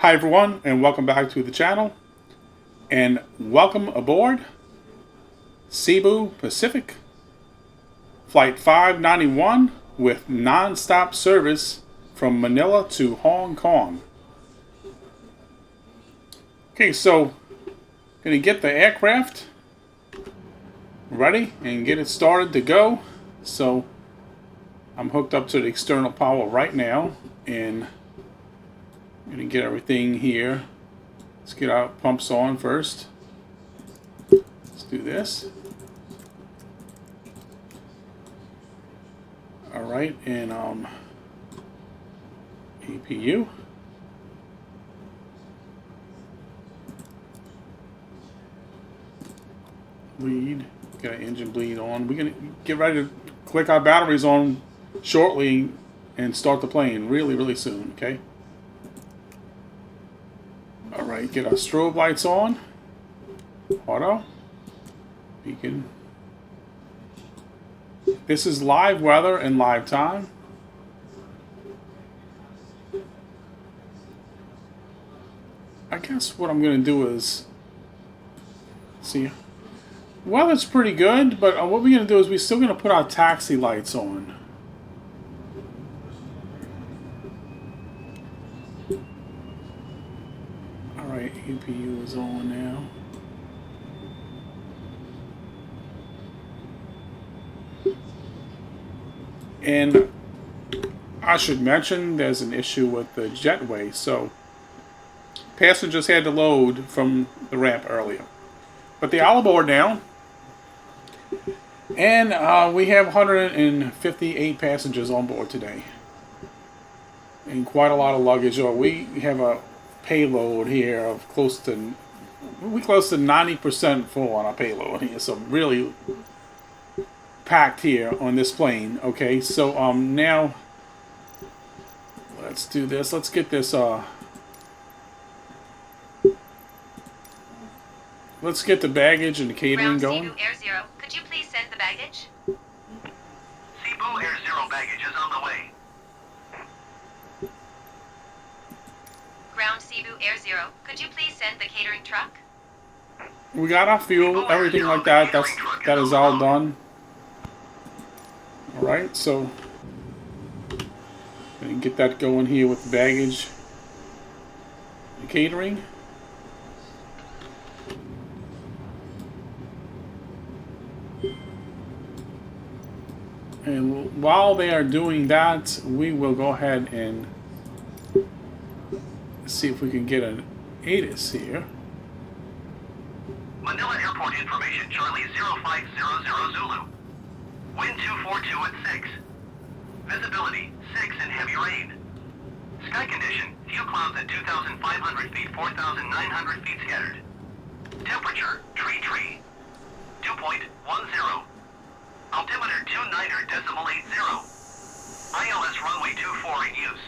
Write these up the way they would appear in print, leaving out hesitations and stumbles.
Hi everyone, and welcome back to the channel, and welcome aboard Cebu Pacific Flight 591 with non-stop service from Manila to Hong Kong. Okay, so gonna get the aircraft ready and get it started to go. So I'm hooked up to the external power right now, and I'm gonna get everything here. Let's get our pumps on first. Let's do this. Alright, and APU. Bleed. Got an engine bleed on. We're gonna get ready to click our batteries on shortly and start the plane really soon, okay? Alright, get our strobe lights on. Auto. Beacon. This is live weather and live time. I guess what I'm going to do is see. Weather's pretty good, but what we're going to do is we're still going to put our taxi lights on. Alright, APU is on now. And I should mention there's an issue with the jetway, so passengers had to load from the ramp earlier. But they're all aboard now. And we have 158 passengers on board today. And quite a lot of luggage. We have a payload here of close to 90% full on our payload here. So really packed here on this plane. Okay, so now let's do this. Let's get this let's get the baggage and the catering going. Cebu Air Zero, could you please send the baggage? Cebu Air Zero baggage is on the way. Ground Cebu Air Zero, could you please send the catering truck? We got our fuel, everything like that. That is all done. Alright, so gonna get that going here with the baggage and catering. And while they are doing that, we will go ahead and see if we can get an ATIS here. Manila Airport information, Charlie 0500 Zulu. Wind 242 at 6. Visibility 6 and heavy rain. Sky condition, few clouds at 2,500 feet, 4,900 feet scattered. Temperature, tree. 2.10. Altimeter 29.80. ILS runway 24 in use.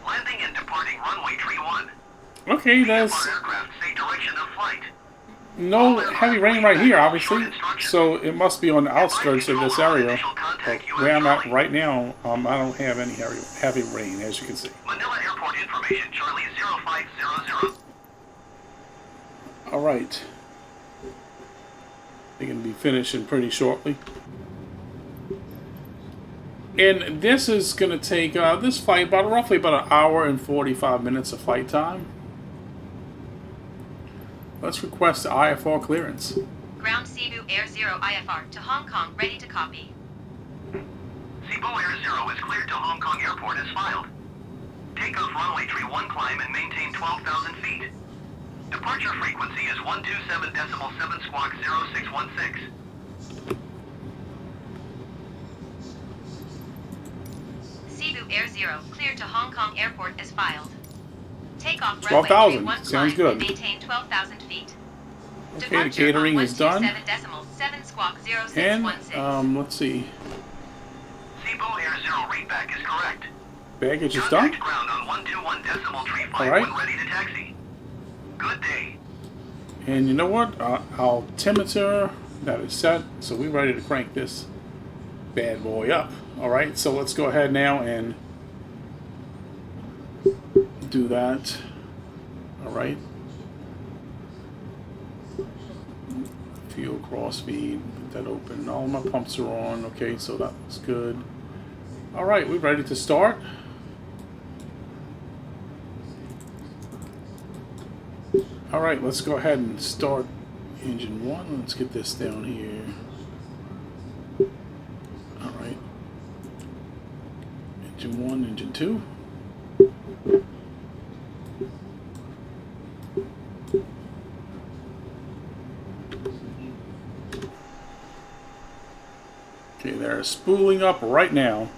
Landing and departing runway 31. Okay, that's IFR aircraft, say direction of flight. no heavy rain right here, obviously. So it must be on the outskirts of this area. But where I'm at right now, I don't have any heavy rain, as you can see. Manila Airport information, Charlie 0500. All right. They're going to be finishing pretty shortly. And this is going to take this flight roughly about an hour and 45 minutes of flight time. Let's request the IFR clearance. Ground Cebu Air Zero IFR to Hong Kong, ready to copy. Cebu Air Zero is cleared to Hong Kong Airport as filed. Takeoff runway 31 climb and maintain 12,000 feet. Departure frequency is 127.7 squawk 0616. Cebu Air Zero, cleared to Hong Kong Airport as filed. Takeoff 12,000. runway 31 Sounds climb good. and maintain 12,000 feet. Okay, the catering is done. 127.7 squawk 0616. And let's see. Cebu Air Zero readback is correct. Baggage is done. Contact ground on 121.35 All right. when ready to taxi. Good day. And you know what? Altimeter, that is set. So we're ready to crank this bad boy up. All right, so let's go ahead now and do that. All right. Fuel cross feed, put that open. All my pumps are on. Okay, so that looks good. All right, we're ready to start. All right, let's go ahead and start engine 1. Let's get this down here. All right. Engine 1, engine 2. Okay, they're spooling up right now.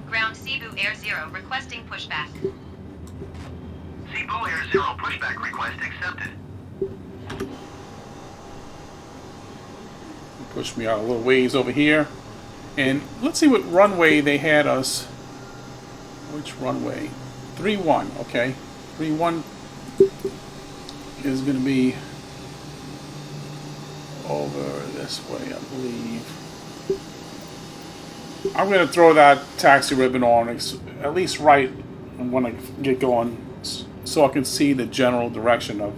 Ground Cebu Air Zero requesting pushback. Cebu Air Zero pushback request accepted. Push me out a little ways over here. And let's see what runway they had us. Which runway? 3-1, okay. 3-1 is going to be over this way, I believe. I'm going to throw that taxi ribbon on, at least right when I get going, so I can see the general direction of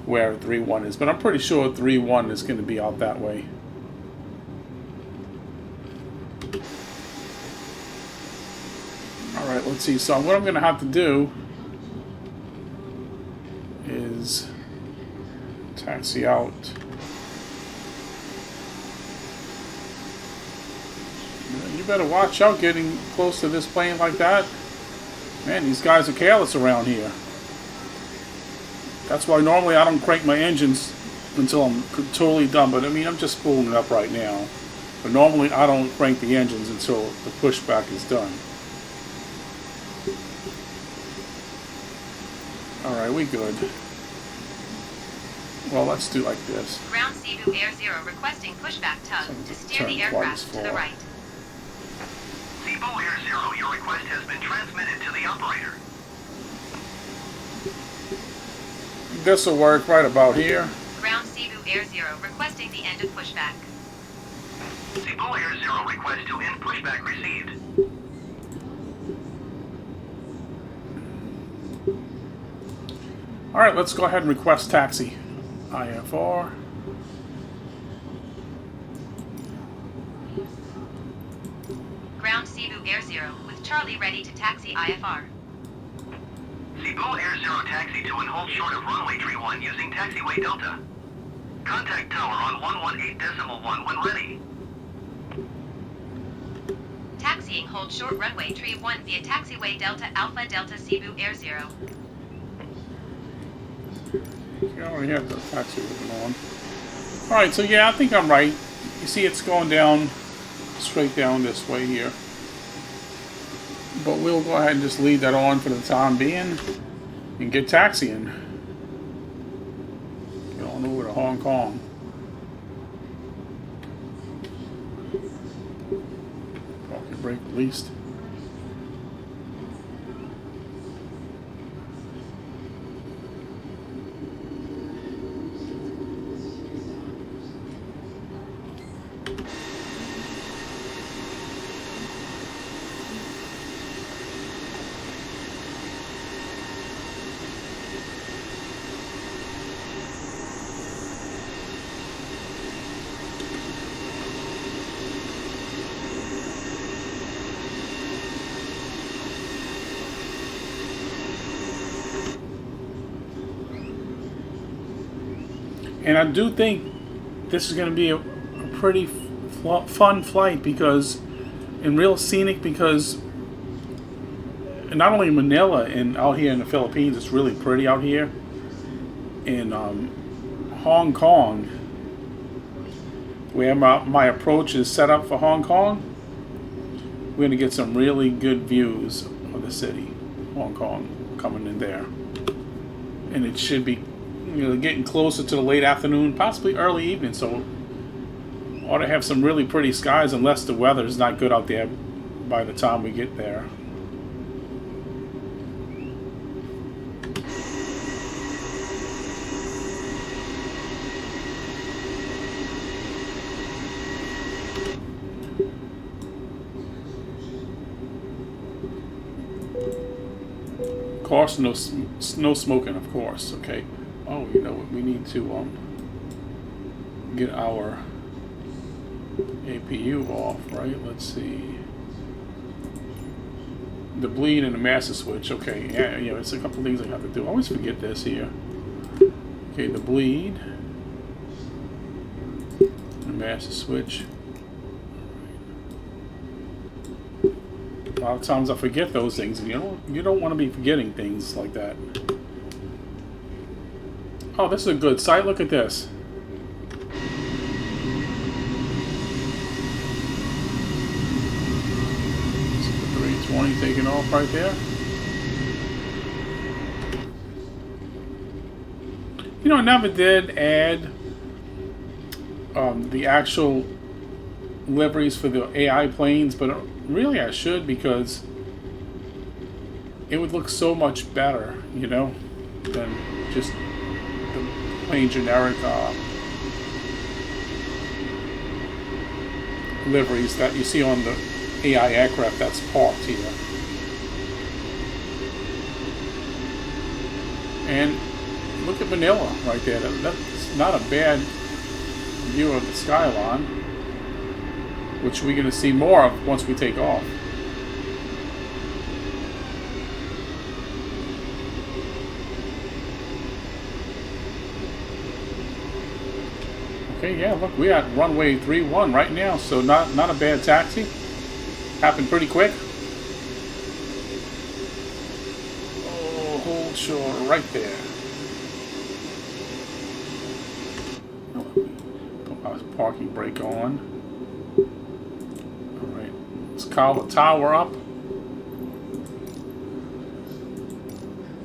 where 3-1 is. But I'm pretty sure 3-1 is going to be out that way. Alright, let's see. So what I'm going to have to do is taxi out. You better watch out getting close to this plane like that. Man, these guys are careless around here. That's why normally I don't crank my engines until I'm totally done. But I mean, I'm just spooling it up right now. But normally I don't crank the engines until the pushback is done. Alright, we good. Well, let's do like this. Ground Cebu Air Zero requesting pushback tug to steer the aircraft to the right. Cebu Air Zero, your request has been transmitted to the operator. This will work right about here. Ground Cebu Air Zero requesting the end of pushback. Cebu Air Zero request to end pushback received. Alright, let's go ahead and request taxi. IFR. Ground Cebu Air Zero with Charlie ready to taxi IFR. Cebu Air Zero taxi to and hold short of runway 31 using taxiway Delta. Contact tower on 118.1 when ready. Taxiing hold short runway 31 via taxiway Delta Alpha Delta Cebu Air Zero. You already have the taxi ribbon on. Alright, so yeah, I think I'm right. You see it's going down, straight down this way here. But we'll go ahead and just leave that on for the time being and get taxiing. Get on over to Hong Kong. Parking brake released. And I do think this is going to be a pretty fun flight because, and real scenic because not only in Manila and out here in the Philippines, it's really pretty out here. In Hong Kong, where my approach is set up for Hong Kong, we're going to get some really good views of the city, Hong Kong, coming in there. And it should be, you know, getting closer to the late afternoon, possibly early evening, so ought to have some really pretty skies unless the weather is not good out there by the time we get there. course, no smoking, of course. Okay. Oh, you know what? We need to get our APU off, right? Let's see. The bleed and the master switch. Okay, yeah, it's a couple things I have to do. I always forget this here. Okay, the bleed, the master switch. A lot of times I forget those things, and you don't want to be forgetting things like that. Oh, this is a good site. Look at this. 320 taking off right there. You know, I never did add the actual liveries for the AI planes, but really I should, because it would look so much better, you know, than just the plain generic liveries that you see on the AI aircraft that's parked here. And look at Manila right there. That's not a bad view of the skyline, which we're going to see more of once we take off. Okay, yeah, look, we're at runway 31 right now, so not a bad taxi. Happened pretty quick. Oh, hold shore right there. Put my parking brake on. Alright, let's call the tower up.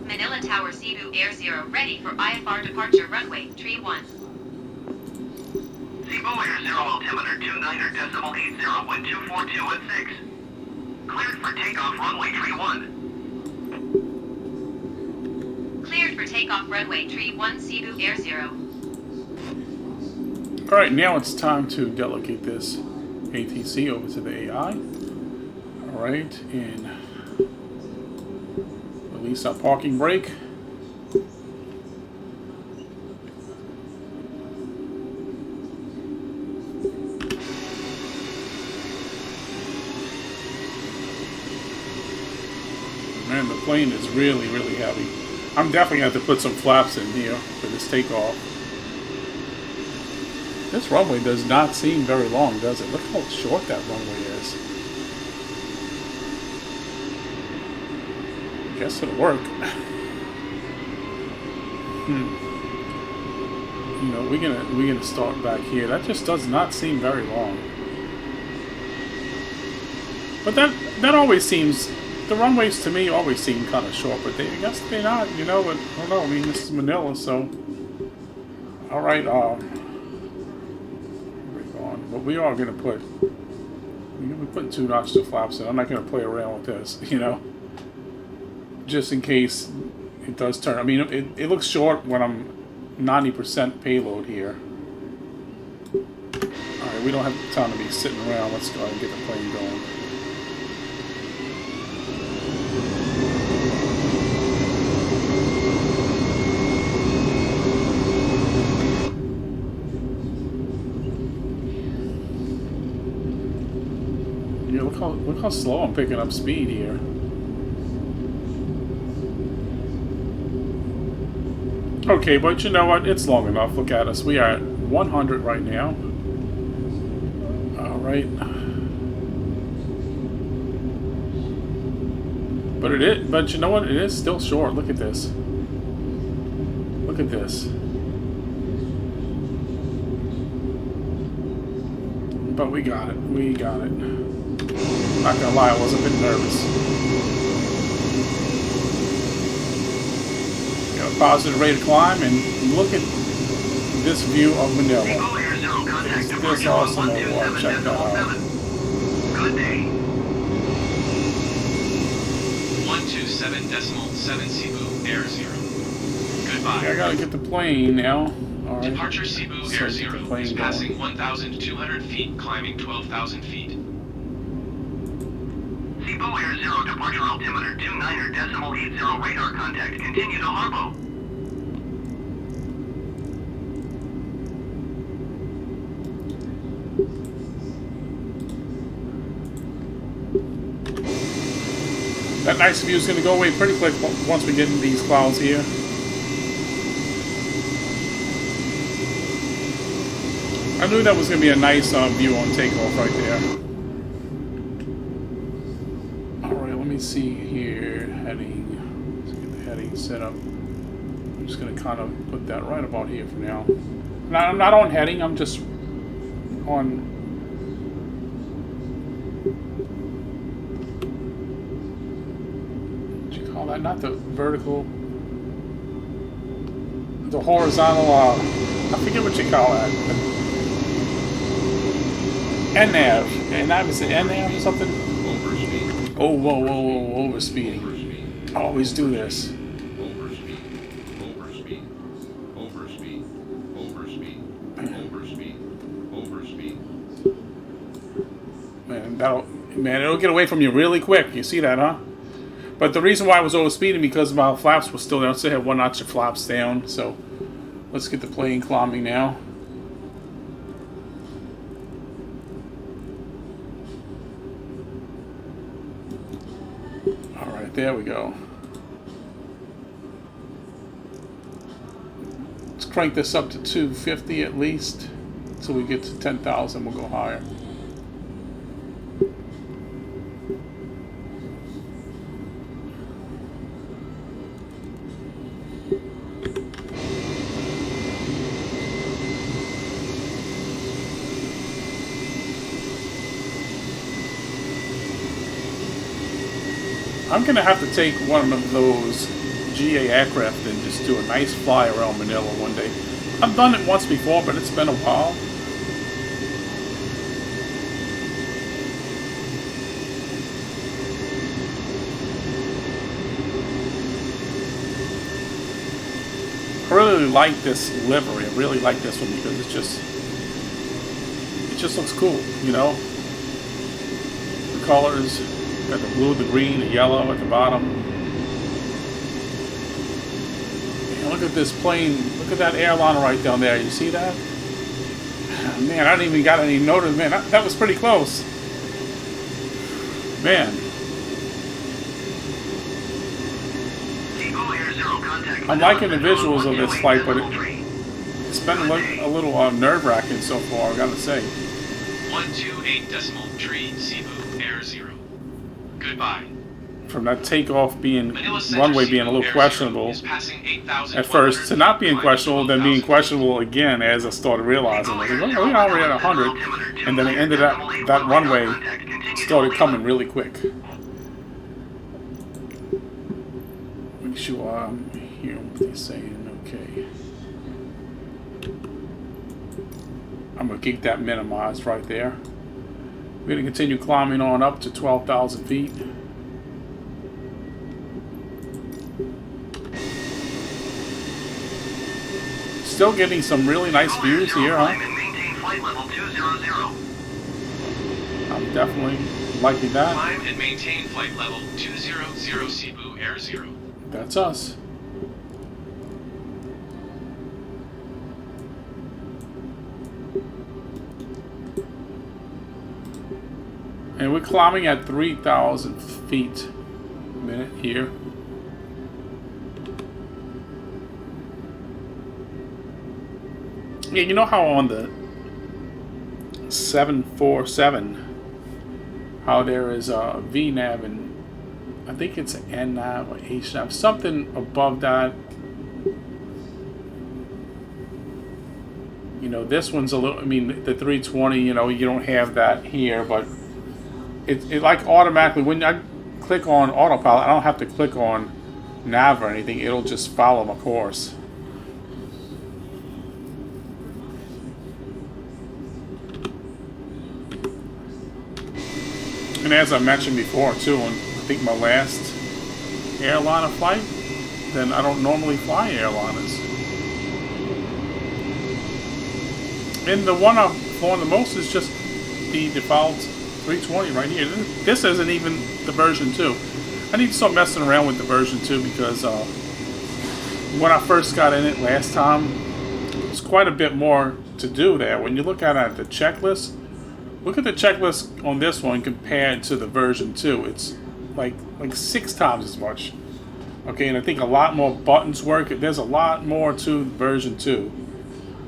Manila Tower Cebu Air 0 ready for IFR departure runway 31. Cebu Air 0 altimeter 29.80, wind 242 at 6. Cleared for takeoff runway 31. Cleared for takeoff runway 31 Cebu Air 0. Alright, now it's time to delegate this ATC over to the AI. Alright, and release our parking brake. Man, the plane is really, really heavy. I'm definitely going to have to put some flaps in here for this takeoff. This runway does not seem very long, does it? Look how short that runway is. I guess it'll work. You know, we're gonna start back here. That just does not seem very long. But that always seems. The runways to me always seem kind of short, but I guess they're not, you know, but I don't know, I mean, this is Manila, so, alright, but we are going to put, we're going to be putting 2 notches of flaps in. I'm not going to play around with this, you know, just in case it does turn. I mean, it looks short when I'm 90% payload here. Alright, we don't have time to be sitting around. Let's go ahead and get the plane going. Yeah, look how slow I'm picking up speed here. Okay, but you know what? It's long enough. Look at us. We are at 100 right now. Alright. But you know what? It is still short. Look at this. Look at this. But we got it. We got it. Not gonna lie, I was a bit nervous. Got a positive rate of climb, and look at this view of Manila. It's this awesome over water. Check that out. Good day. 127.7 Cebu Air 0. Goodbye. Okay, I gotta get the plane now. Alright. Departure Cebu So Air get the 0 plane is passing going. 1,200 feet, climbing 12,000 feet. Cebu Cebu Air Zero, departure altimeter 29.80 radar contact. Continue to Harbo. That nice view is going to go away pretty quick once we get in these clouds here. I knew that was going to be a nice view on takeoff right there. Alright, let me see here. Heading. Let's get the heading set up. I'm just going to kind of put that right about here for now. I'm not on heading, I'm just on... What do you call that? Not the vertical... The horizontal, I forget what you call that. NAV. NAV, is it NAV or something? Overspeed. Oh, whoa, overspeeding. Overspeed. I always do this. Overspeed. Overspeed. Overspeed. Overspeed. Overspeed. Overspeed. Man, it'll get away from you really quick. You see that, huh? But the reason why I was overspeeding because my flaps were still down. I still had 1 notch of flaps down. So let's get the plane climbing now. Alright, there we go. Let's crank this up to 250 at least. Until we get to 10,000, we'll go higher. I'm gonna have to take one of those GA aircraft and just do a nice fly around Manila one day. I've done it once before, but it's been a while. I really like this livery. I really like this one because it just looks cool, you know. The colors. Got the blue, the green, the yellow at the bottom. Man, look at this plane. Look at that airliner right down there. You see that? Man, I didn't even got any notice. Man, that was pretty close. Man. I'm liking the visuals of this flight, but it's been a little nerve-wracking so far, I gotta say. 128.3 Cebu Air Zero. Goodbye. From that takeoff being, runway being a little questionable at first, to not being questionable, then being questionable again as I started realizing. I was like, oh, we're already at 100. And then it ended up, that runway started coming really quick. Make sure I'm hearing what they're saying. Okay. I'm going to keep that minimized right there. We're going to continue climbing on up to 12,000 feet. Still getting some really nice views here, huh? I'm definitely liking that. Climb and maintain flight level 200 Cebu Air Zero. That's us. And we're climbing at 3,000 feet a minute here. Yeah, you know how on the 747, how there is a VNAV and I think it's an NNAV or HNAV, something above that. You know, this one's a little, I mean, the 320, you know, you don't have that here, but it like automatically, when I click on autopilot, I don't have to click on nav or anything, it'll just follow my course. And as I mentioned before too, on I think my last airliner flight, then I don't normally fly airliners. And the one I've flown the most is just the default 320 right here. This isn't even the version 2. I need to start messing around with the version 2 because when I first got in it last time, there's quite a bit more to do there. When you look at the checklist, look at the checklist on this one compared to the version 2. It's like 6 times as much. Okay, and I think a lot more buttons work. There's a lot more to version 2.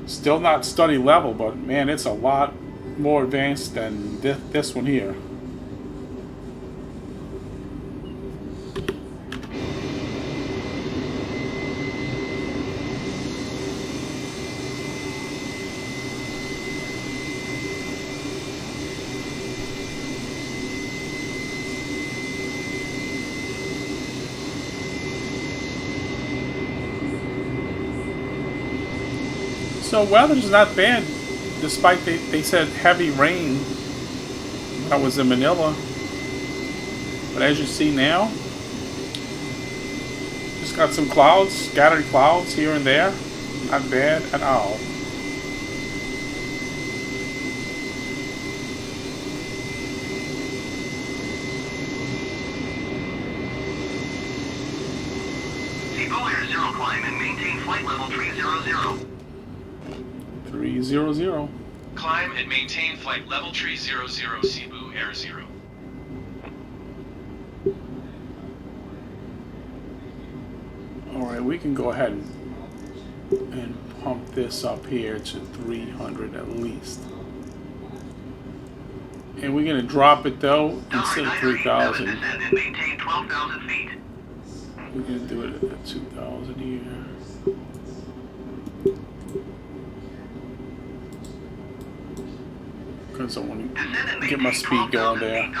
Still not study level, but man, it's a lot more advanced than this one here. So weather's not bad, despite they said heavy rain when I was in Manila. But as you see now, just got some clouds, scattered clouds here and there. Not bad at all. Cebu Air Zero climb and maintain flight level 300. 300. Climb and maintain flight level 300 Cebu Air 0. Alright, we can go ahead and pump this up here to 300 at least. And we're going to drop it though instead of 3,000. Descend and maintain 12,000 feet. We're going to do it at 2,000 here. Because I want to get my speed going there.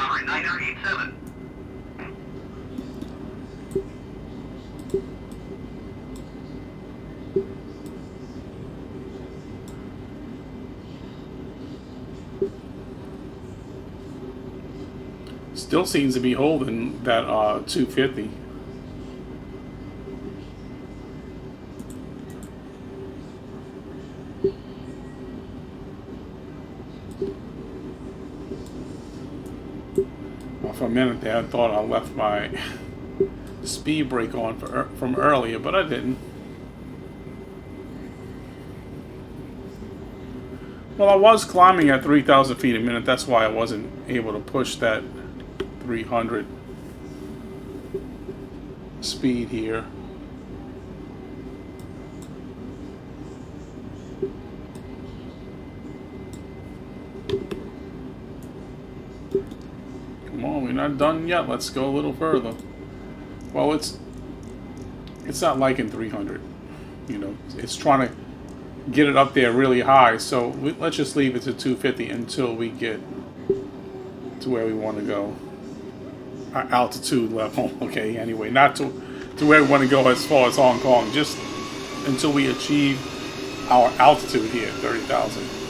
Still seems to be holding that 250. For a minute there, I thought I left my speed brake on from earlier, but I didn't. Well, I was climbing at 3,000 feet a minute. That's why I wasn't able to push that 300 speed here. Come on, we're not done yet. Let's go a little further. Well, it's not liking 300. You know, it's trying to get it up there really high. So let's just leave it to 250 until we get to where we want to go. Our altitude level. Okay, anyway, not to where we want to go as far as Hong Kong. Just until we achieve our altitude here, 30,000.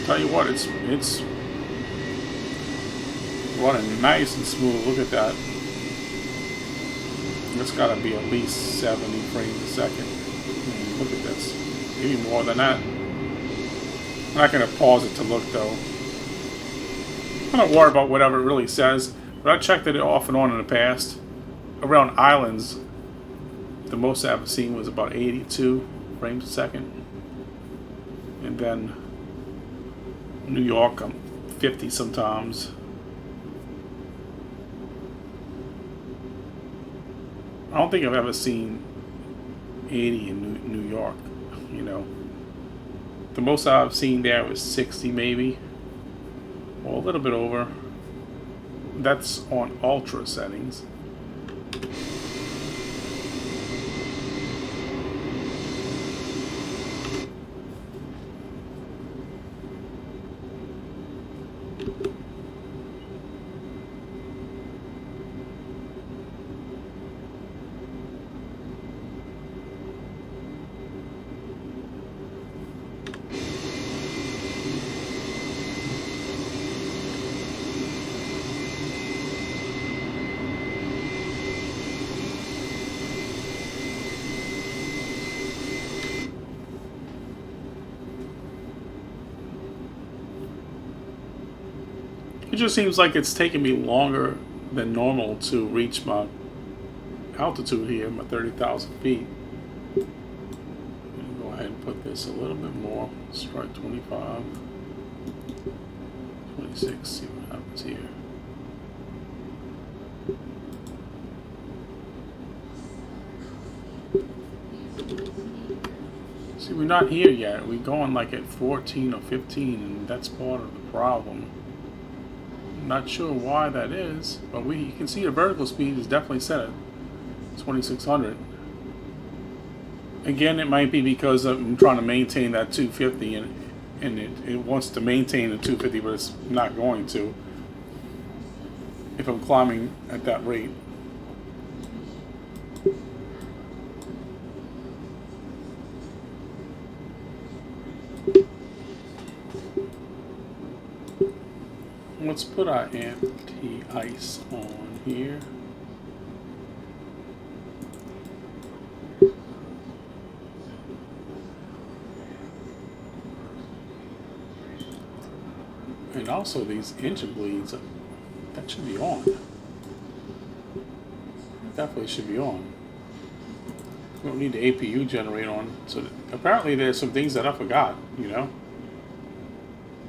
Tell you what, it's running nice and smooth. Look at that. It's got to be at least 70 frames a second. Look at this. Maybe more than that. I'm not going to pause it to look though. I don't worry about whatever it really says, but I checked it off and on in the past. Around islands, the most I've seen was about 82 frames a second. And then New York, I'm 50 sometimes. I don't think I've ever seen 80 in New York, you know. The most I've seen there was 60 maybe, or a little bit over. That's on ultra settings. It just seems like it's taking me longer than normal to reach my altitude here, my 30,000 feet. Go ahead and put this a little bit more. Let's try 25, 26, see what happens here. See, we're not here yet. We're going like at 14 or 15, and that's part of the problem. I'm not sure why that is, but you can see the vertical speed is definitely set at 2600. Again, it might be because I'm trying to maintain that 250, and it wants to maintain the 250, but it's not going to if I'm climbing at that rate. Let's put our anti-ice on here. And also these engine bleeds, that should be on. Definitely should be on. We don't need the APU generator on. So apparently there's some things that I forgot, you know.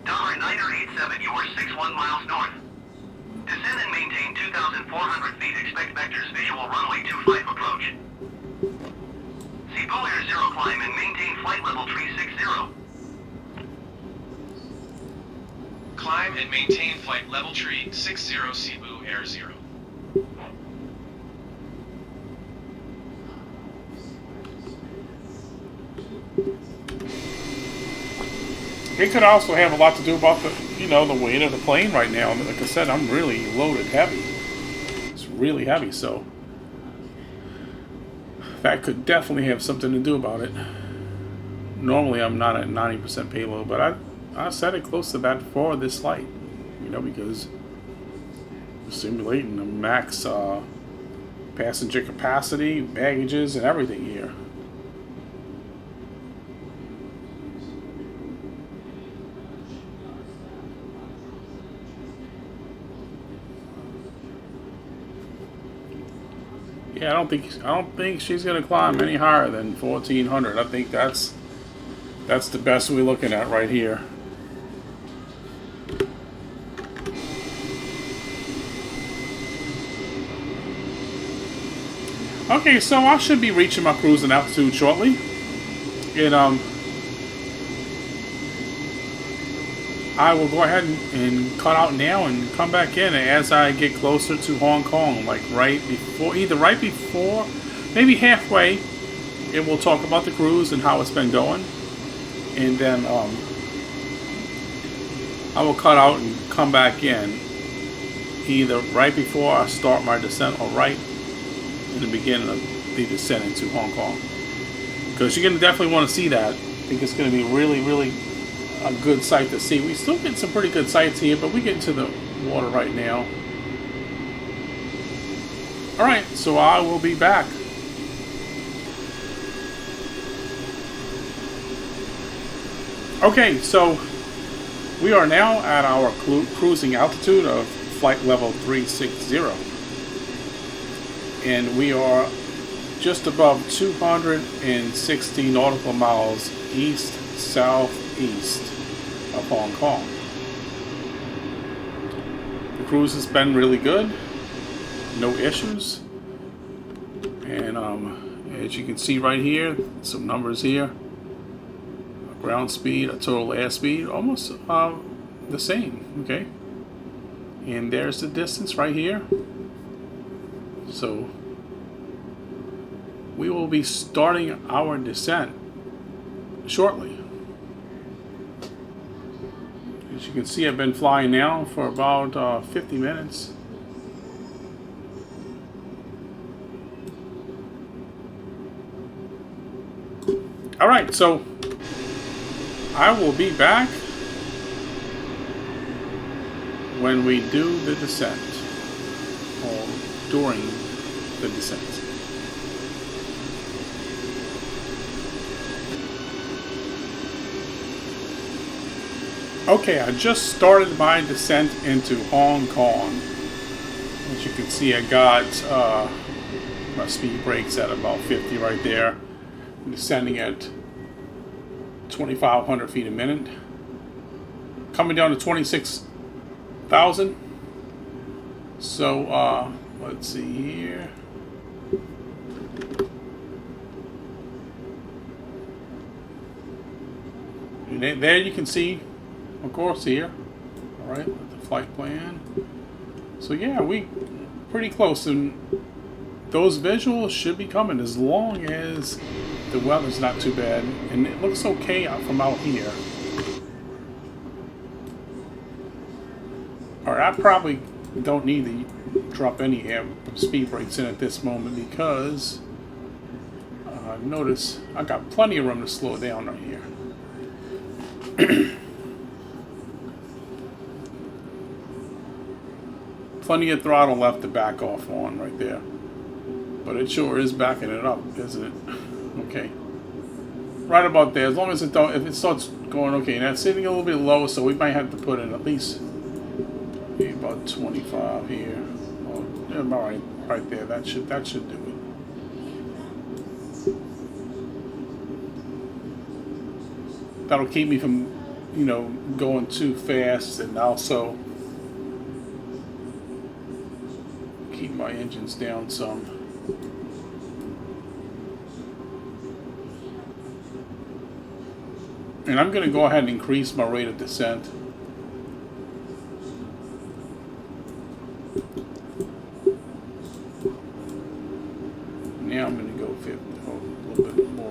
Dollar Niner 87, you are 61 miles north. Descend and maintain 2,400 feet. Expect vectors visual runway 25 approach. Cebu Air 0 climb and maintain flight level 360. Climb and maintain flight level tree 60 Cebu Air 0. It could also have a lot to do about the, you know, the weight of the plane right now. Like I said, I'm really loaded heavy. It's really heavy, so that could definitely have something to do about it. Normally, I'm not at 90% payload, but I set it close to that for this flight, you know, because we're simulating the max passenger capacity, baggages, and everything here. Yeah, I don't think she's gonna climb any higher than 1400. I think that's the best we're looking at right here. Okay, so I should be reaching my cruising altitude shortly, and I will go ahead and cut out now and come back in as I get closer to Hong Kong, like either right before, maybe halfway, and we'll talk about the cruise and how it's been going, and then I will cut out and come back in either right before I start my descent or right in the beginning of the descent into Hong Kong, because you're going to definitely want to see that. I think it's going to be really, really a good sight to see. We still get some pretty good sights here, but we get into the water right now. Alright, so I will be back. Okay, so we are now at our cruising altitude of flight level 360. And we are just above 260 nautical miles east-southeast of Hong Kong. The cruise has been really good, no issues, and as you can see right here, some numbers here. A ground speed, a total airspeed, almost the same. Okay, and there's the distance right here. So we will be starting our descent shortly. As you can see, I've been flying now for about 50 minutes. Alright, so I will be back when we do the descent, or during the descent. Okay, I just started my descent into Hong Kong. As you can see, I got my speed brakes at about 50 right there. I'm descending at 2,500 feet a minute. Coming down to 26,000. So, let's see here. And there you can see, of course, here. Alright, with the flight plan. So yeah, we pretty close, and those visuals should be coming as long as the weather's not too bad, and it looks okay out from out here. Alright, I probably don't need to drop any speed brakes in at this moment because notice I got plenty of room to slow down right here. Plenty of throttle left to back off on right there. But it sure is backing it up, isn't it? Okay. Right about there. As long as it don't, if it starts going okay, now it's sitting a little bit low, so we might have to put in at least maybe about 25 here. Oh, yeah, all right there. That should do it. That'll keep me from, you know, going too fast, and also keep my engines down some. And I'm going to go ahead and increase my rate of descent. Now I'm going to go 50, a little bit more.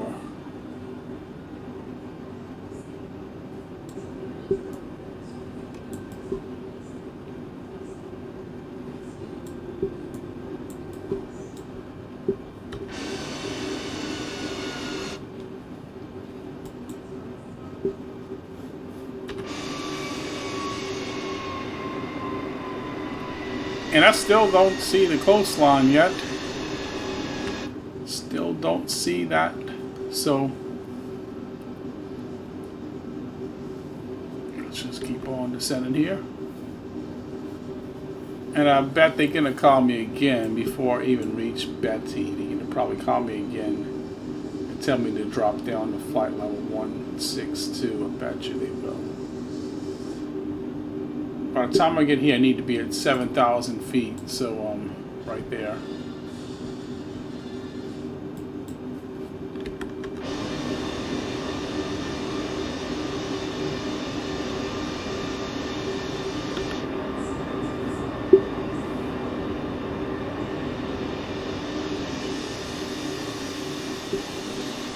And I still don't see the coastline yet. Still don't see that. So let's just keep on descending here. And I bet they're gonna call me again before I even reach Betty. They're gonna probably call me again and tell me to drop down to flight level 162. I bet you they will. By the time I get here, I need to be at 7,000 feet, so right there.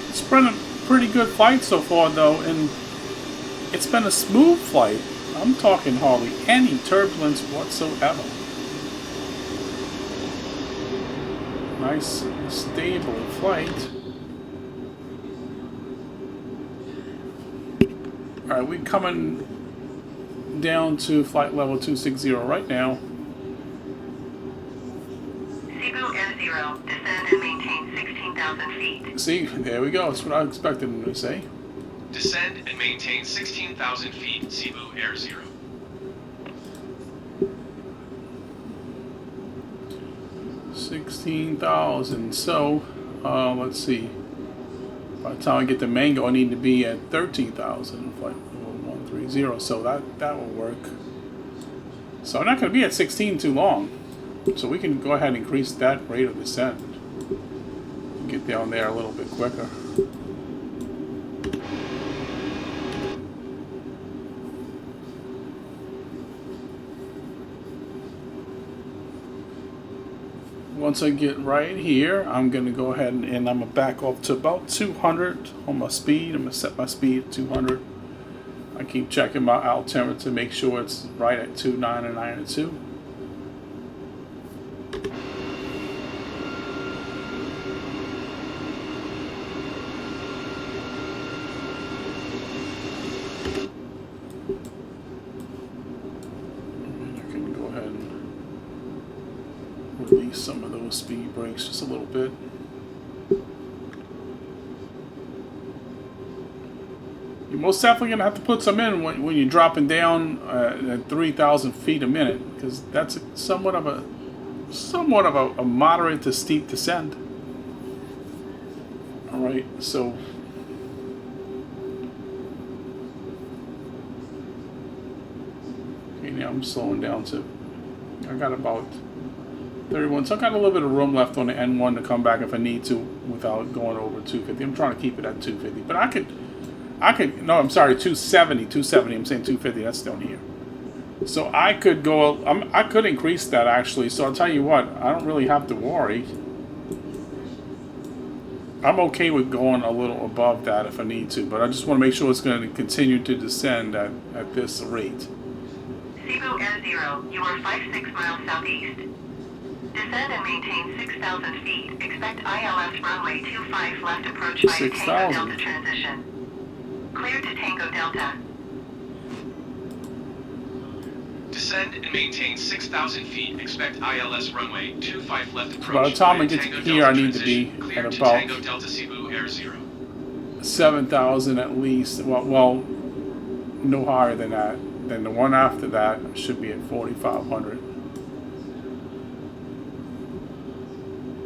It's been a pretty good flight so far, though, and it's been a smooth flight. I'm talking hardly any turbulence whatsoever. Nice, stable flight. Alright, we're coming down to flight level 260 right now. Cebu A0, descend and maintain 16,000 feet. See, there we go. That's what I expected him to say. Descend and maintain 16,000 feet, Cebu Air 0. 16,000. So, let's see. By the time I get to Mango, I need to be at 13,000. Flight 130. So that will work. So I'm not going to be at 16 too long. So we can go ahead and increase that rate of descent. Get down there a little bit quicker. Once I get right here, I'm going to go ahead and I'm going to back off to about 200 on my speed. I'm going to set my speed at 200. I keep checking my altimeter to make sure it's right at 292. Release some of those speed brakes just a little bit. You're most definitely going to have to put some in when you're dropping down at 3,000 feet a minute, because that's somewhat of a moderate to steep descent. All right, so okay, now I'm slowing down to, I got about 31, so I got a little bit of room left on the N1 to come back if I need to without going over 250. I'm trying to keep it at 250, but I could, no, I'm sorry, 270, I'm saying 250, that's down here. So I could go, I could increase that actually, so I'll tell you what, I don't really have to worry. I'm okay with going a little above that if I need to, but I just want to make sure it's going to continue to descend at this rate. Cebu Air 0, you are 56 miles southeast. Descend and maintain 6,000 feet. Expect ILS runway 25 left approach by Tango 6,000. Delta transition. Clear to Tango Delta. Descend and maintain 6,000 feet. Expect ILS runway 25 left approach. By the time via I get to Tango here, Delta I need to be transition. Clear at to about Tango Delta Cebu Air 0. 7,000 at least. Well, no higher than that. Then the one after that should be at 4,500.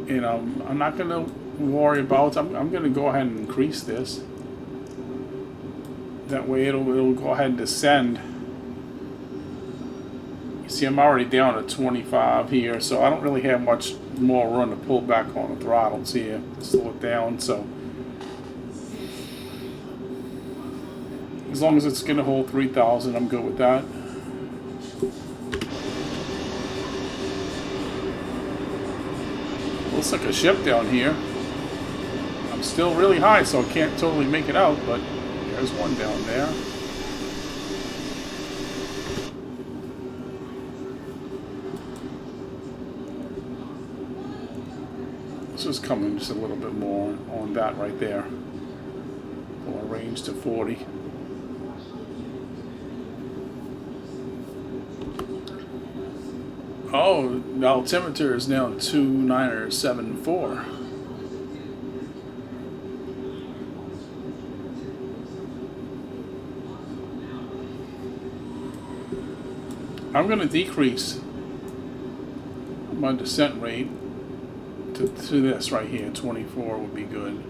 And I'm not going to worry about. I'm going to go ahead and increase this. That way it'll go ahead and descend. You see, I'm already down at 25 here, so I don't really have much more room to pull back on the throttles here to slow it down. So as long as it's going to hold 3,000, I'm good with that. Looks like a ship down here. I'm still really high, so I can't totally make it out, but there's one down there. This is coming just a little bit more on that right there. Pull our range to 40. Oh, the altimeter is now 2974. I'm going to decrease my descent rate to this right here. 24 would be good.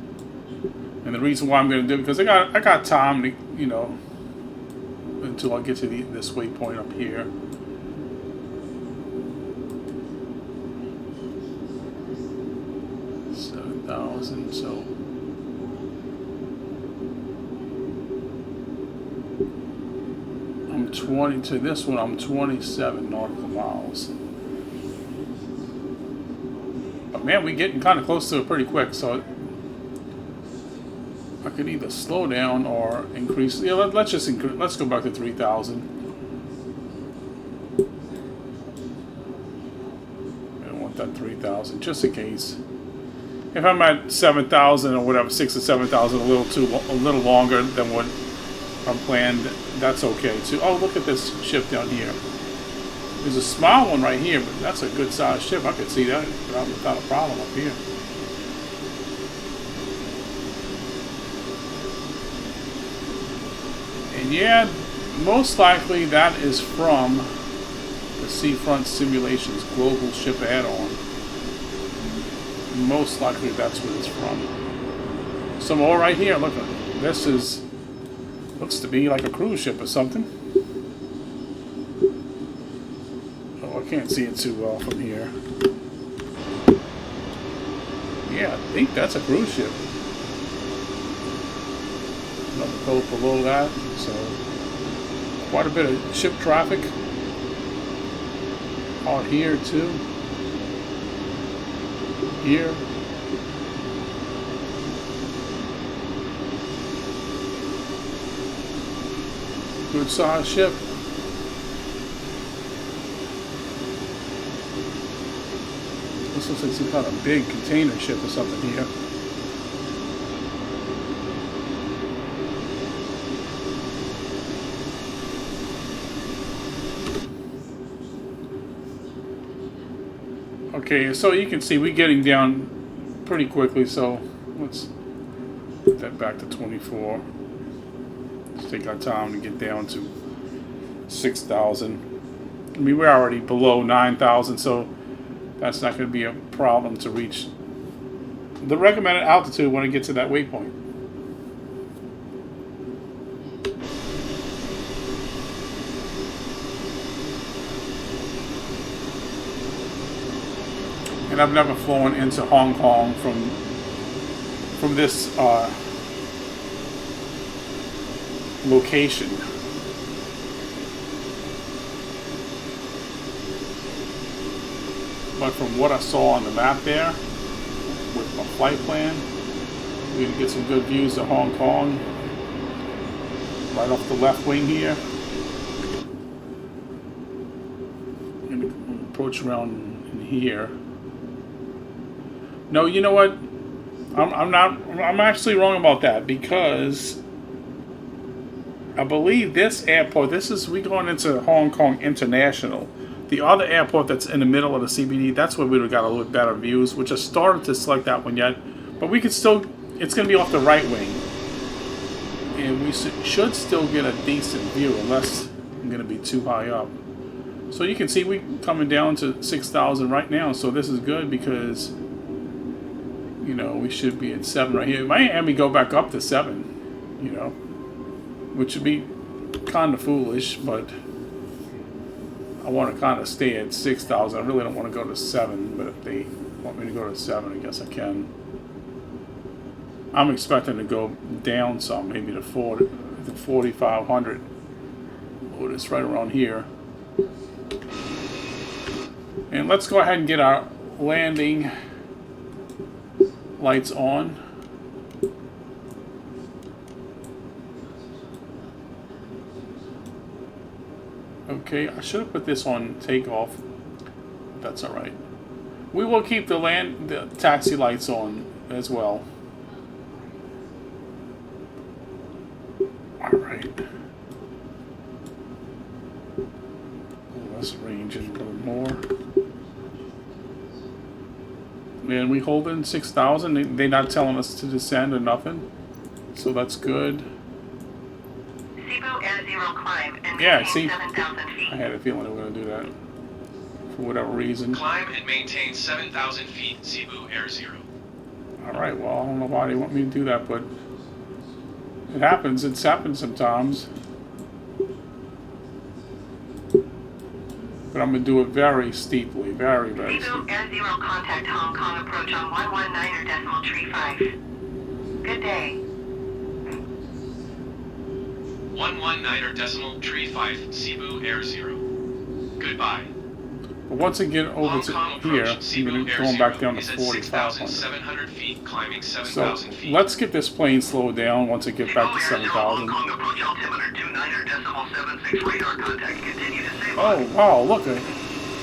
And the reason why I'm going to do it, because I got time to, you know, until I get to this waypoint up here. So I'm 20 to this one. I'm 27 nautical miles. But man, we're getting kind of close to it pretty quick. So I could either slow down or increase. Yeah, let's just increase. Let's go back to 3,000. I don't want that 3,000 just in case. If I'm at 7,000 or whatever, 6,000 or 7,000, a little longer than what I'm planned, that's okay too. Oh, look at this ship down here. There's a small one right here, but that's a good sized ship. I could see that without a problem up here. And yeah, most likely that is from the Seafront Simulations Global Ship Add-on. Most likely that's where it's from. Some more right here. Look, this looks to be like a cruise ship or something. Oh, I can't see it too well from here. Yeah, I think that's a cruise ship. Another boat below that. So quite a bit of ship traffic out here too. Here. Good sized ship. This looks like some kind of big container ship or something here. Okay, so you can see we're getting down pretty quickly, so let's put that back to 24. Let's take our time to get down to 6,000. I mean, we're already below 9,000, so that's not going to be a problem to reach the recommended altitude when it gets to that waypoint. And I've never flown into Hong Kong from this location. But from what I saw on the map there, with my flight plan, we're gonna get some good views of Hong Kong. Right off the left wing here. I'm gonna approach around in here. No, you know what? I'm actually wrong about that, because I believe this airport, we going into Hong Kong International. The other airport that's in the middle of the CBD, that's where we would have got a little better views, which I started to select that one yet. But we could still, it's going to be off the right wing. And we should still get a decent view, unless I'm going to be too high up. So you can see we coming down to 6,000 right now. So this is good because, you know, we should be at 7 right here. Miami go back up to 7, you know, which would be kind of foolish, but I want to kind of stay at 6,000. I really don't want to go to 7, but if they want me to go to 7, I guess I can. I'm expecting to go down some, maybe to 4,500. Oh, it's right around here. And let's go ahead and get our landing lights on. Okay, I should have put this on takeoff. That's all right. We will keep the taxi lights on as well. All right. Let's range it a little more. And we holding 6,000. They're not telling us to descend or nothing, so that's good. Cebu Air Zero climb and Yeah, maintain see, 7,000 feet. I had a feeling they were going to do that for whatever reason. Climb and maintain 7,000 feet, Cebu Air Zero. All right, well, I don't know why they want me to do that, but it happens. It's happened sometimes. But I'm going to do it very steeply, very, very Cebu steeply. Air Zero contact Hong Kong approach on 119.35. Good day. 119.35, Cebu Air Zero. Goodbye. But once I get over Hong to Kong here, approach, I'm Cebu going to Air go Zero back down to is at 4,500. 6,700 feet, climbing So 7,000 feet. let's get this plane slowed down once I get back to 7,000. Hong Kong approach altimeter 29.76 radar contact. Continue to save Oh, wow, look at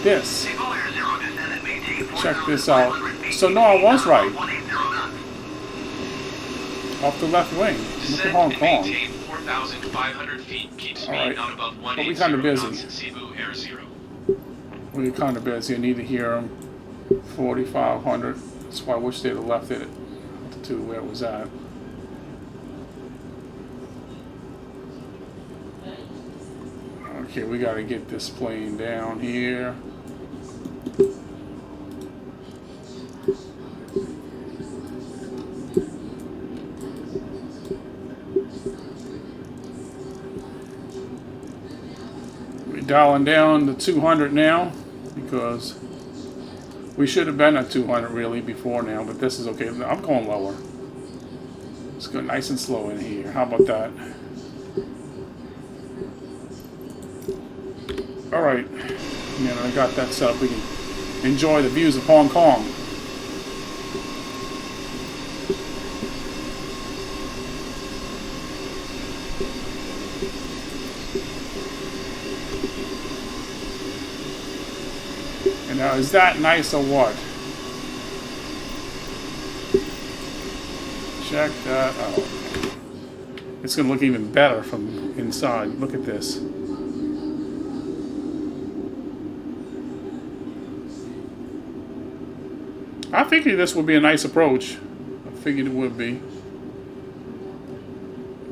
this. Cebu Air Zero descend and maintain Check this out. So no, I was right. 180 knots. Off the left wing. Look at Descend Hong and Kong. maintain 4,500 feet. Keep speed Alright. not above But we 180 kinda busy. knots, Cebu Air Zero. We're kind of busy. I need to hear them. 4,500. That's why I wish they'd have left it to where it was at. Okay, we got to get this plane down here. We're dialing down to 200 now because we should have been at 200 really before now, but this is okay. I'm going lower. Let's go nice and slow in here. How about that? All right. Yeah, I got that set up. We can enjoy the views of Hong Kong. And now, is that nice or what? Check that out. It's going to look even better from inside. Look at this. I figured this would be a nice approach. I figured it would be.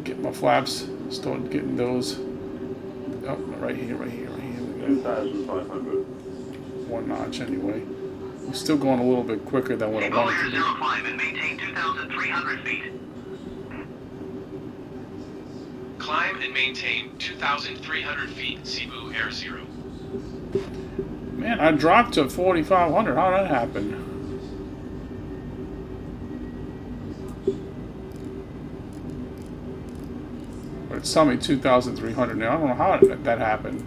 Get my flaps Start getting those. Oh, right here, right here, right here. We got 2,500. 1 notch anyway. We're still going a little bit quicker than what I Cebu wanted Air to be. 05 and maintain 2,300 feet. Climb and maintain 2,300 feet, Cebu Air 0. Man, I dropped to 4,500. How did that happen? But it's telling me 2,300 now. I don't know how that happened.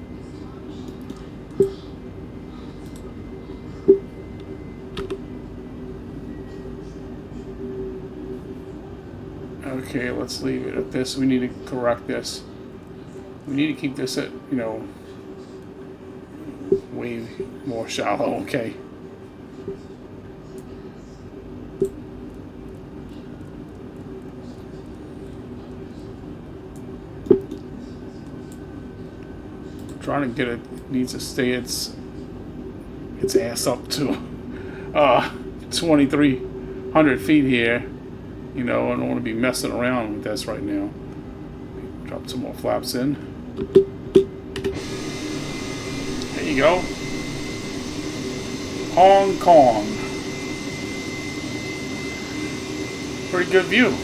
Okay, let's leave it at this. We need to correct this. We need to keep this at, you know, way more shallow. Okay. Trying to get it, needs to stay its ass up to 2,300 feet here. You know, I don't want to be messing around with this right now. Drop some more flaps in. There you go. Hong Kong. Pretty good view.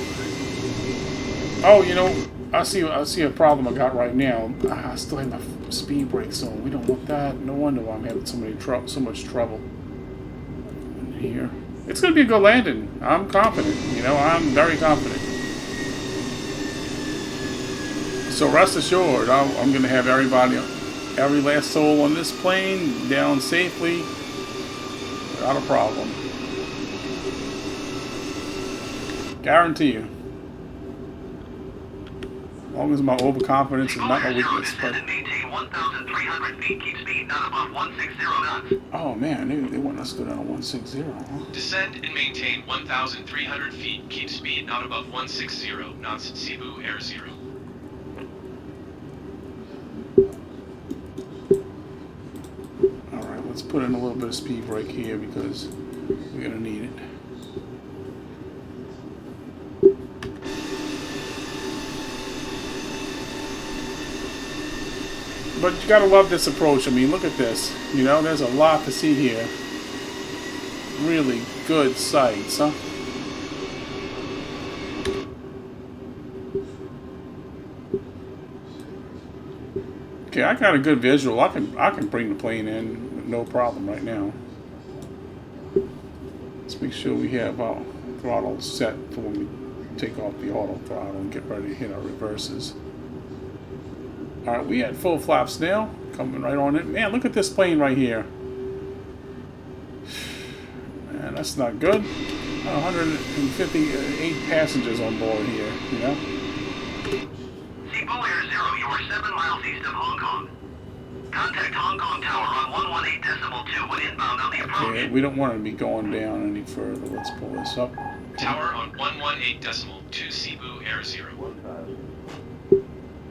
Oh, you know, I see a problem I got right now. I still have my speed brakes on. We don't want that. No wonder why I'm having so much trouble in here. It's going to be a good landing. I'm confident. You know, I'm very confident. So rest assured, I'm going to have everybody, every last soul on this plane down safely without a problem. Guarantee you. As long as my overconfidence is not my weakness. But Maintain 1,300 feet. Keep speed not above 160 knots. oh man, they want us to go down to 160, huh? Descend and maintain 1,300 feet. Keep speed not above 160 knots, Cebu Air 0. Alright, let's put in a little bit of speed brake here because we're going to need it. But you gotta love this approach. I mean, look at this. You know, there's a lot to see here. Really good sights, huh? Okay, I got a good visual. I can bring the plane in with no problem right now. Let's make sure we have our throttle set for when we take off the auto throttle and get ready to hit our reverses. Alright, we had full flaps now. Coming right on in. Man, look at this plane right here. Man, that's not good. 158 passengers on board here, you know? Cebu Air 0, you are 7 miles east of Hong Kong. Contact Hong Kong Tower on 118.2 when inbound on the approach. Okay, we don't want to be going down any further. Let's pull this up. Tower on 118.2 Cebu Air 0.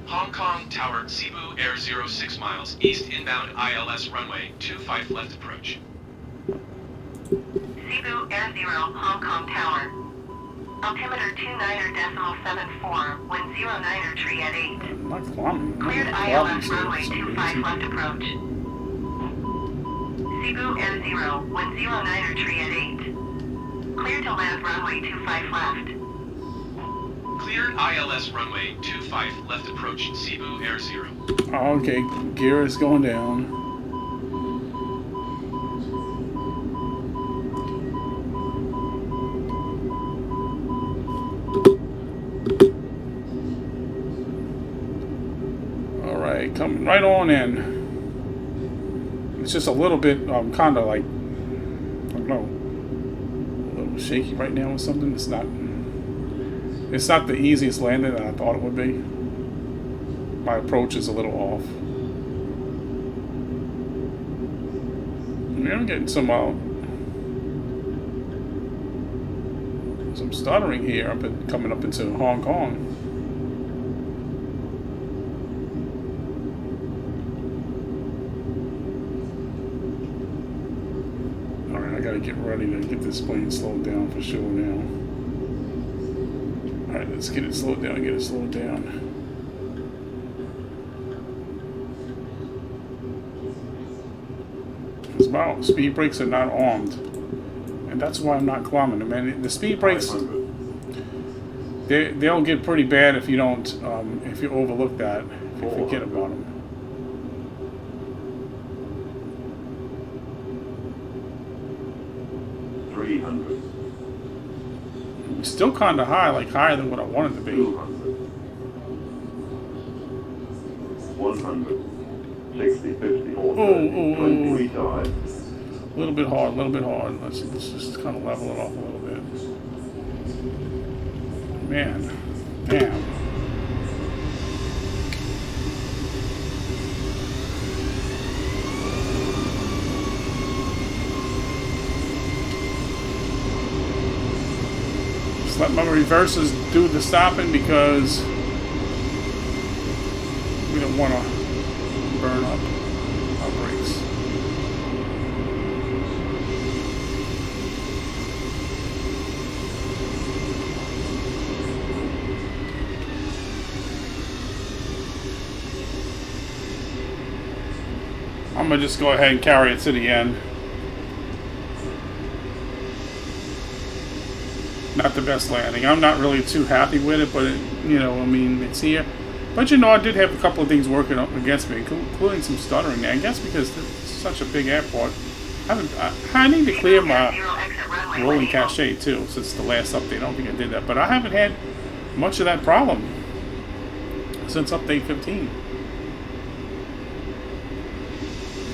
Hong Kong Tower, Cebu Air 0, 6 miles east inbound ILS runway 25 left approach. Cebu Air 0, Hong Kong Tower. Altimeter 29.74, wind 09er tree at 8. I'm not climbing. Cleared ILS runway 25 left approach. Cebu Air 0, wind 09er tree at 8. Clear to land runway 25 left. Cleared ILS runway 25 left approach, Cebu Air 0. Oh, okay, gear is going down. Alright, coming right on in. It's just a little bit, kind of like, I don't know, a little shaky right now or something. It's not the easiest landing that I thought it would be. My approach is a little off. I mean, I'm getting some stuttering here. I've been coming up into Hong Kong. Alright, I gotta get ready to get this plane slowed down for sure now. Alright, let's get it slowed down, about. Speed brakes are not armed. And that's why I'm not climbing them. And the speed brakes, they'll get pretty bad if you don't, if you overlook that, if you forget about them. Still kind of high, like higher than what I want it to be. 100, 60, 50, 40, Oh. 23 A little bit hard, a little bit hard. Let's just kind of level it off a little bit. Man, damn. Just let my reversers do the stopping because we don't want to burn up our brakes. I'm gonna just go ahead and carry it to the end. Not the best landing. I'm not really too happy with it, but it, you know, I mean, it's here. But you know, I did have a couple of things working up against me, including some stuttering. I guess because it's such a big airport. I need to clear my rolling cache too, since the last update. I don't think I did that, but I haven't had much of that problem since update 15.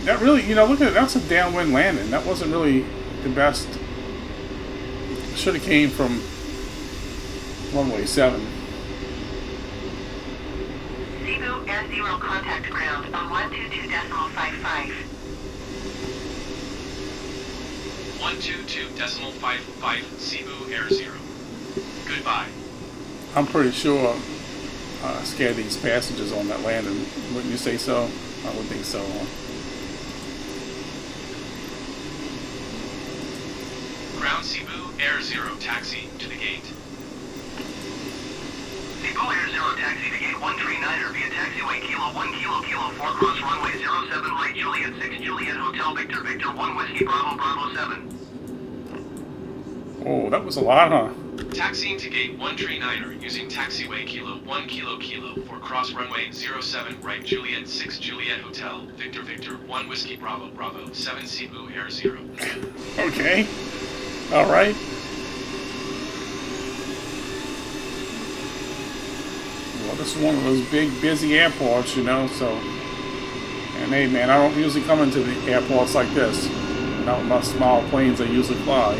That really, you know, look at it. That's a downwind landing. That wasn't really the best. Should have came from runway 7. Cebu Air Zero contact ground on 122.55. 122.55 Cebu Air 0. Goodbye. I'm pretty sure I scared these passengers on that landing. Wouldn't you say so? I would think so. Ground Cebu Air 0 taxi to the gate. Cebu Air 0 taxi to gate 139er via taxiway Kilo 1 Kilo Kilo 4 cross runway 07 right Juliet 6 Juliet Hotel Victor Victor 1 Whiskey Bravo Bravo 7. Oh, that was a lot, huh? Taxiing to gate 139er using taxiway Kilo 1 Kilo Kilo for cross runway 07 right Juliet 6 Juliet Hotel Victor Victor 1 Whiskey Bravo Bravo 7 Cebu Air 0. Okay. All right. Well, this is one of those big, busy airports, you know, so... And hey, man, I don't usually come into the airports like this. Not with my small planes I usually fly.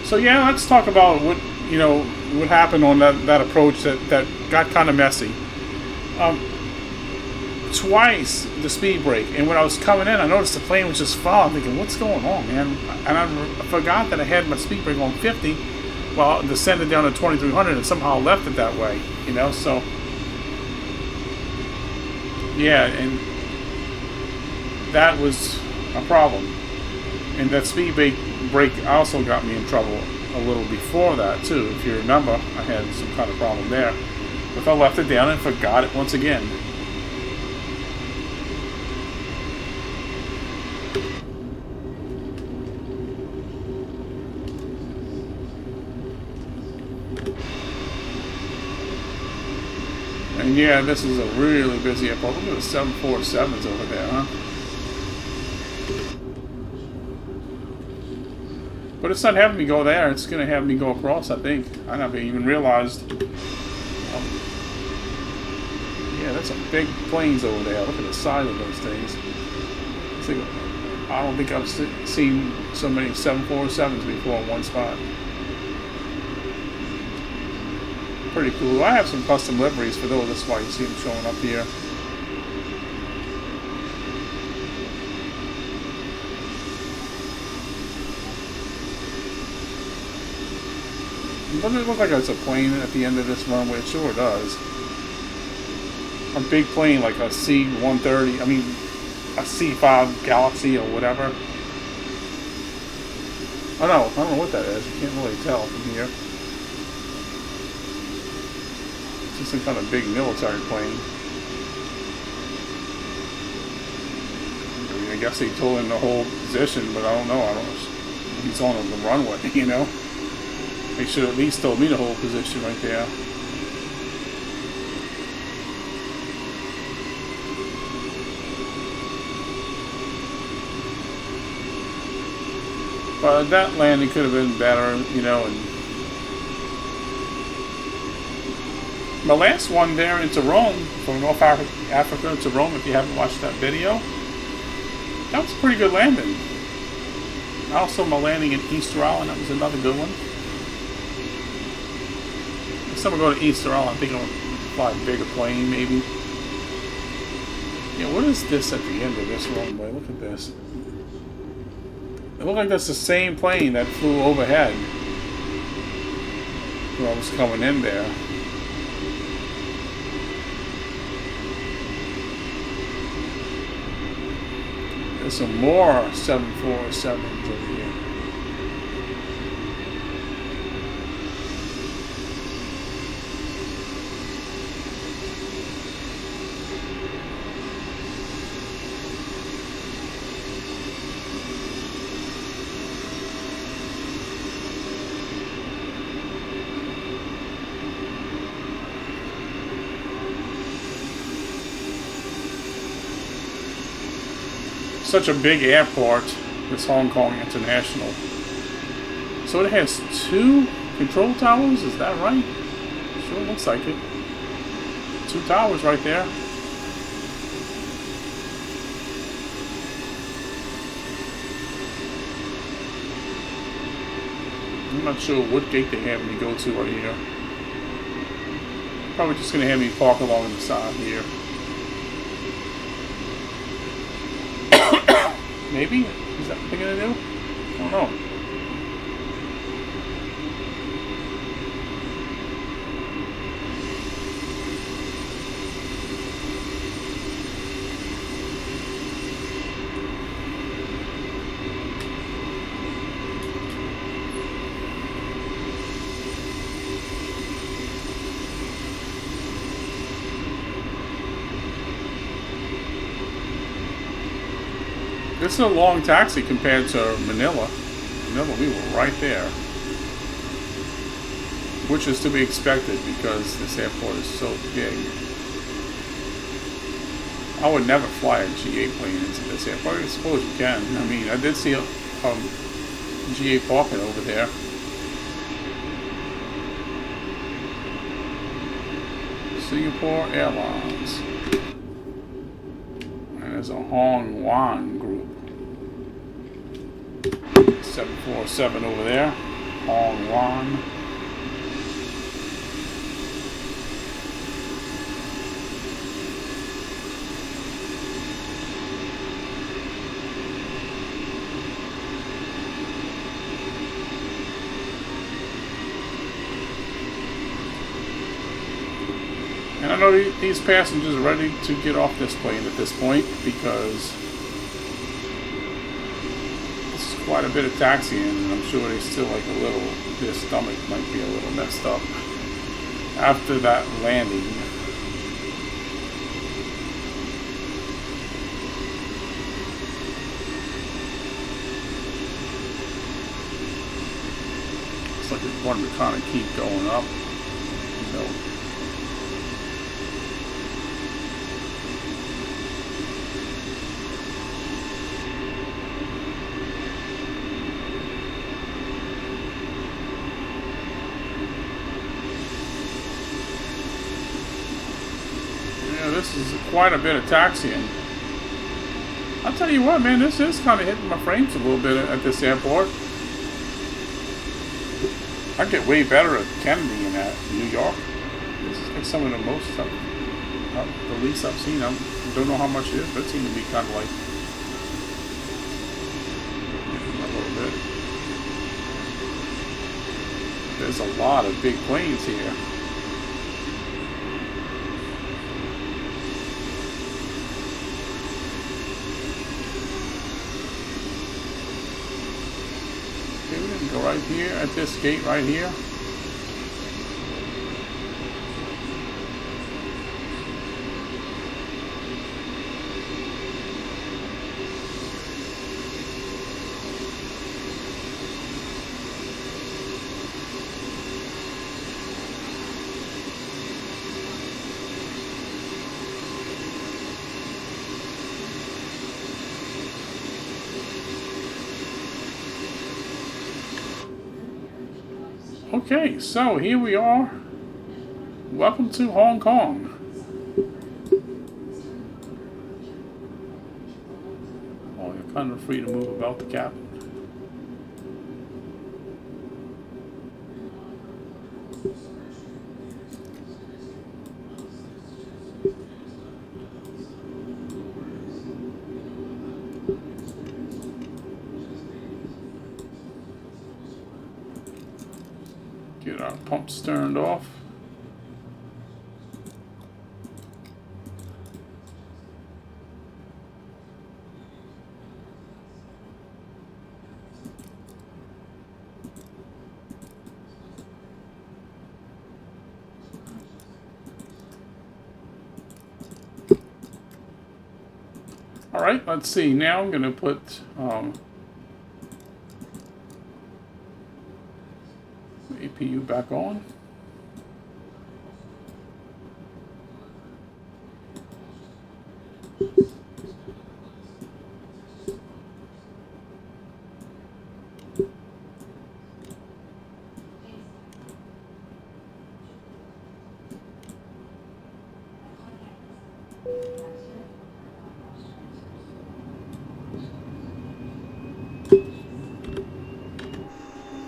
So yeah, let's talk about what, you know, what happened on that approach that got kind of messy. Twice the speed brake, and when I was coming in, I noticed the plane was just falling. I'm thinking, what's going on, man? And I forgot that I had my speed brake on 50 while it descended down to 2300 and somehow left it that way, you know, so yeah, and that was a problem. And that speed brake also got me in trouble a little before that too. If you remember, I had some kind of problem there. But I left it down and forgot it once again. And yeah, this is a really busy airport. Look at the 747s over there, huh? But it's not having me go there. It's going to have me go across, I think. I never even realized. Yeah, that's some big planes over there. Look at the size of those things. I don't think I've seen so many 747s before in one spot. Pretty cool. I have some custom liveries for those. That's why you see them showing up here. Doesn't it look like it's a plane at the end of this runway? It sure does. A big plane like a C-130, I mean a C-5 Galaxy or whatever. Oh no, I don't know what that is. You can't really tell from here. It's just some kind of big military plane. I guess they told him to hold position, but I don't know. He's on the runway, you know. They should at least told me to hold position right there. But that landing could have been better, you know. And my last one there into Rome, from North Africa to Rome, if you haven't watched that video, that was a pretty good landing. Also, my landing in Easter Island, that was another good one. Next time I go to Easter Island, I think I'm going to fly a bigger plane, maybe. Yeah, what is this at the end of this runway? Look at this. It looked like that's the same plane that flew overhead when I was coming in there. There's some more 747s over here. Such a big airport, this Hong Kong International. So it has 2 control towers, is that right? Sure looks like it. 2 towers right there. I'm not sure what gate they have me go to right here. Probably just gonna have me park along the side here. Maybe? Is that what they're gonna do? I don't know. This is a long taxi compared to Manila. Manila, we were right there. Which is to be expected because this airport is so big. I would never fly a GA plane into this airport. I suppose you can. I mean, I did see a GA parking over there. Singapore Airlines. And there's a Hong Wan group. 747 over there. Hong Wan. And I know these passengers are ready to get off this plane at this point because this is quite a bit of taxiing, and I'm sure they still like a little, their stomach might be a little messed up after that landing. It's like it's wanting to kind of keep going up, you know. This is quite a bit of taxiing. I'll tell you what, man, this is kind of hitting my frames a little bit at this airport. I get way better at Kennedy than at New York. This is like some of the most, the least I've seen. I don't know how much it is, but it seems to be kind of like a little bit. There's a lot of big planes here. Go right here at this gate right here. Okay, so here we are. Welcome to Hong Kong. Oh, you're kind of free to move about the cabin. Get our pumps turned off. Alright, let's see. Now I'm going to put the APU back on.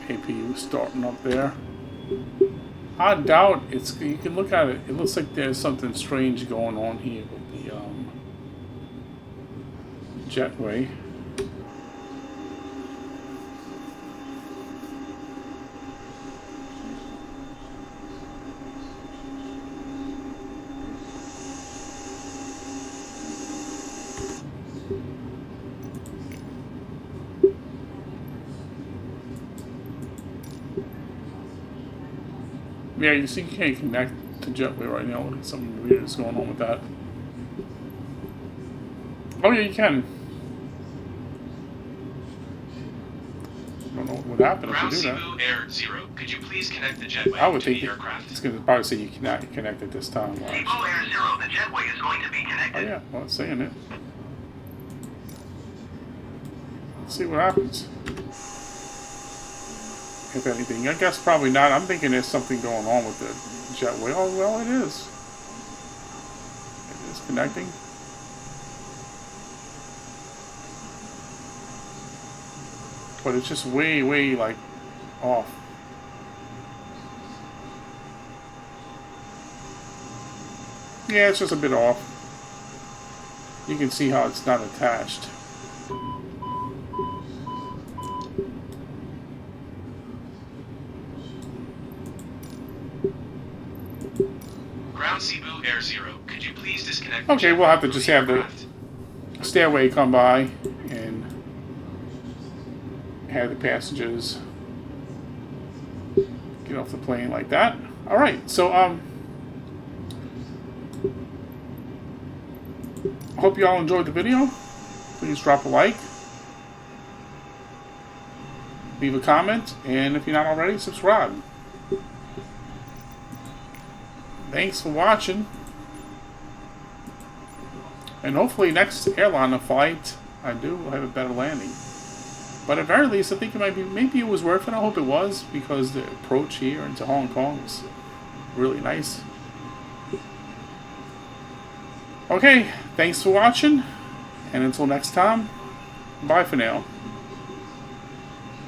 APU starting up there. I doubt it's. You can look at it. It looks like there's something strange going on here with the jetway. Yeah, you see, you can't connect to jetway right now. Look at something weird is going on with that. Oh yeah, you can. I don't know what would happen if you Ground do that. Cebu Air 0, could you please connect the jetway I would to think the aircraft? it's going to probably say you cannot connect at this time. Cebu Air 0, the jetway is going to be Oh connected. yeah, well, it's saying it. Let's see what happens. If anything, I guess probably not. I'm thinking there's something going on with the jetway. Oh well, it is. It is connecting. But it's just way, like, off. Yeah, it's just a bit off. You can see how it's not attached. Ground Cebu Air 0, could you please disconnect Okay, we'll have to just have the aircraft? stairway come by and have the passengers get off the plane like that. Alright, so I hope you all enjoyed the video. Please drop a like, leave a comment, and if you're not already, subscribe. Thanks for watching, and hopefully next airliner flight I do will have a better landing. But at very least, I think it might be, maybe it was worth it. I hope it was, because the approach here into Hong Kong is really nice. Okay, thanks for watching, and until next time, bye for now.